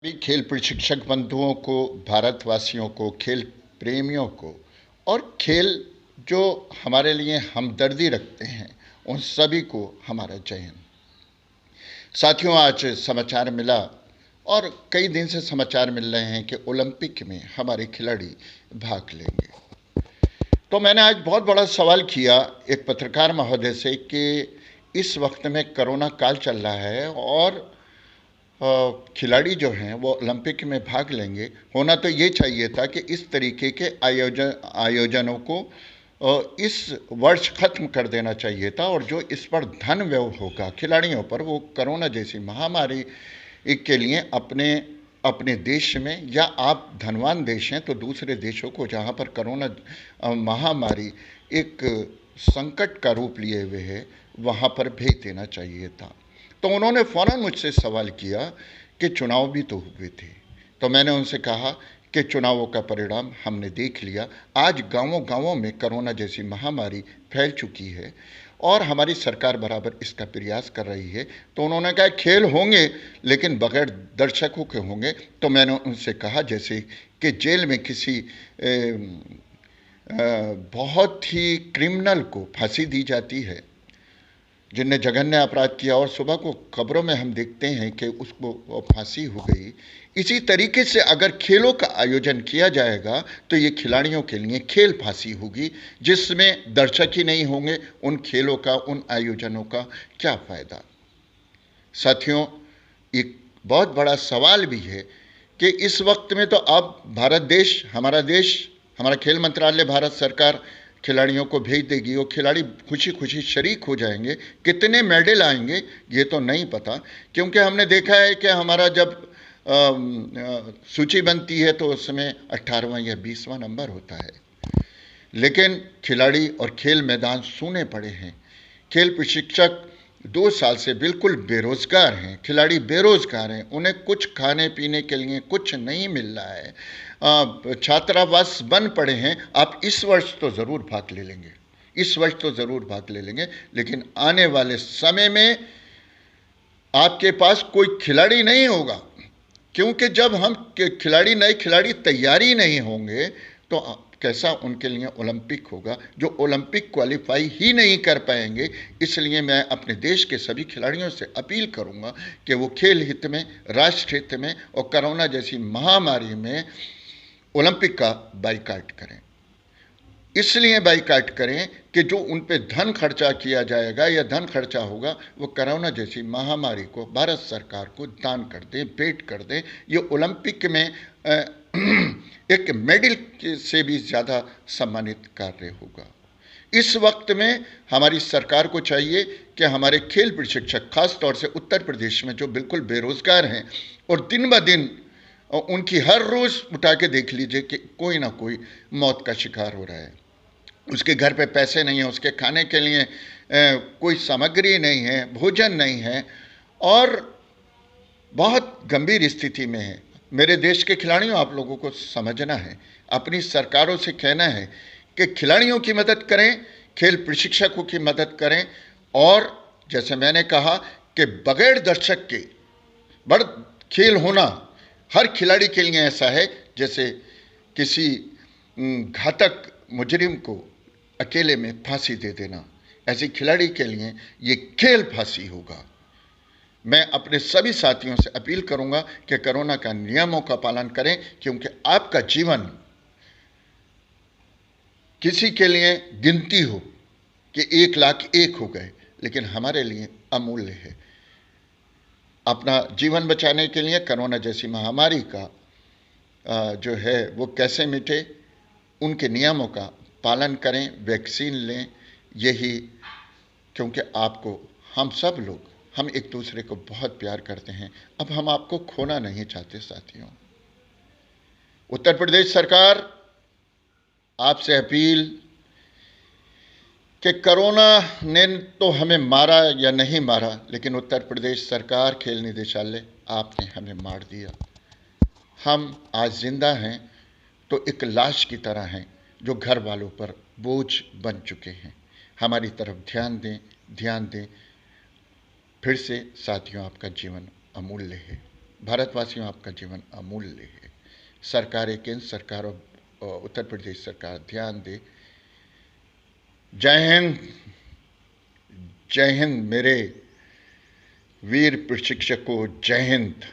सभी खेल प्रशिक्षक बंधुओं को, भारतवासियों को, खेल प्रेमियों को और खेल जो हमारे लिए हमदर्दी रखते हैं उन सभी को हमारा जय हिंद। साथियों, आज समाचार मिला और कई दिन से समाचार मिल रहे हैं कि ओलंपिक में हमारे खिलाड़ी भाग लेंगे। तो मैंने आज बहुत बड़ा सवाल किया एक पत्रकार महोदय से कि इस वक्त में कोरोना काल चल रहा है और खिलाड़ी जो हैं वो ओलंपिक में भाग लेंगे। होना तो ये चाहिए था कि इस तरीके के आयोजनों को इस वर्ष ख़त्म कर देना चाहिए था और जो इस पर धन व्यय होगा खिलाड़ियों पर, वो कोरोना जैसी महामारी के लिए अपने देश में, या आप धनवान देश हैं तो दूसरे देशों को जहाँ पर कोरोना महामारी एक संकट का रूप लिए हुए है, वहाँ पर भेज देना चाहिए था। तो उन्होंने फ़ौरन मुझसे सवाल किया कि चुनाव भी तो हुए थे। तो मैंने उनसे कहा कि चुनावों का परिणाम हमने देख लिया। आज गांवों-गांवों में कोरोना जैसी महामारी फैल चुकी है और हमारी सरकार बराबर इसका प्रयास कर रही है। तो उन्होंने कहा खेल होंगे लेकिन बगैर दर्शकों के होंगे। तो मैंने उनसे कहा जैसे कि जेल में किसी बहुत ही क्रिमिनल को फांसी दी जाती है, जिनने जघन्य अपराध किया, और सुबह को खबरों में हम देखते हैं कि उसको फांसी हो गई। इसी तरीके से अगर खेलों का आयोजन किया जाएगा तो ये खिलाड़ियों के लिए खेल फांसी होगी, जिसमें दर्शक ही नहीं होंगे। उन खेलों का, उन आयोजनों का क्या फ़ायदा। साथियों, एक बहुत बड़ा सवाल भी है कि इस वक्त में तो अब भारत देश, हमारा खेल मंत्रालय, भारत सरकार खिलाड़ियों को भेज देगी और खिलाड़ी खुशी खुशी शरीक हो जाएंगे। कितने मेडल आएंगे ये तो नहीं पता, क्योंकि हमने देखा है कि हमारा जब सूची बनती है तो उसमें 18वां या 20वां नंबर होता है, लेकिन खिलाड़ी और खेल मैदान सूने पड़े हैं। खेल प्रशिक्षक 2 साल से बिल्कुल बेरोज़गार हैं, खिलाड़ी बेरोज़गार हैं, उन्हें कुछ खाने पीने के लिए कुछ नहीं मिल रहा है, छात्रावास बंद पड़े हैं। आप इस वर्ष तो ज़रूर भाग ले लेंगे, इस वर्ष तो ज़रूर भाग ले लेंगे, लेकिन आने वाले समय में आपके पास कोई खिलाड़ी नहीं होगा, क्योंकि जब हम नए खिलाड़ी तैयारी नहीं होंगे तो कैसा उनके लिए ओलंपिक होगा, जो ओलंपिक क्वालिफाई ही नहीं कर पाएंगे। इसलिए मैं अपने देश के सभी खिलाड़ियों से अपील करूंगा कि वो खेल हित में, राष्ट्र हित में और कोरोना जैसी महामारी में ओलंपिक का बाइकाट करें। इसलिए बाइकाट करें कि जो उन पे धन खर्चा किया जाएगा या धन खर्चा होगा, वो कोरोना जैसी महामारी को भारत सरकार को दान कर दें, भेंट कर दें। ये ओलंपिक में एक मेडल से भी ज़्यादा सम्मानित कार्य होगा। इस वक्त में हमारी सरकार को चाहिए कि हमारे खेल प्रशिक्षक, खास तौर से उत्तर प्रदेश में जो बिल्कुल बेरोज़गार हैं और दिन ब दिन उनकी हर रोज़ उठा के देख लीजिए कि कोई ना कोई मौत का शिकार हो रहा है, उसके घर पे पैसे नहीं है, उसके खाने के लिए कोई सामग्री नहीं है, भोजन नहीं है और बहुत गंभीर स्थिति में है। मेरे देश के खिलाड़ियों, आप लोगों को समझना है, अपनी सरकारों से कहना है कि खिलाड़ियों की मदद करें, खेल प्रशिक्षकों की मदद करें, और जैसे मैंने कहा कि बगैर दर्शक के बड़ खेल होना हर खिलाड़ी के लिए ऐसा है जैसे किसी घातक मुजरिम को अकेले में फांसी दे देना। ऐसे खिलाड़ी के लिए ये खेल फांसी होगा। मैं अपने सभी साथियों से अपील करूंगा कि कोरोना का नियमों का पालन करें, क्योंकि आपका जीवन किसी के लिए गिनती हो कि 1,00,001 हो गए, लेकिन हमारे लिए अमूल्य है। अपना जीवन बचाने के लिए कोरोना जैसी महामारी का जो है वो कैसे मिटे, उनके नियमों का पालन करें, वैक्सीन लें। यही, क्योंकि आपको, हम सब लोग, हम एक दूसरे को बहुत प्यार करते हैं। अब हम आपको खोना नहीं चाहते। साथियों, उत्तर प्रदेश सरकार, आपसे अपील कि कोरोना ने तो हमें मारा या नहीं मारा, लेकिन उत्तर प्रदेश सरकार, खेल निदेशालय, आपने हमें मार दिया। हम आज जिंदा हैं तो एक लाश की तरह हैं जो घर वालों पर बोझ बन चुके हैं। हमारी तरफ ध्यान दें। फिर से साथियों, आपका जीवन अमूल्य है। भारतवासियों, आपका जीवन अमूल्य है। सरकारें, केंद्र सरकार और उत्तर प्रदेश सरकार ध्यान दे। जय हिंद, जय हिंद मेरे वीर प्रशिक्षकों, जय हिंद।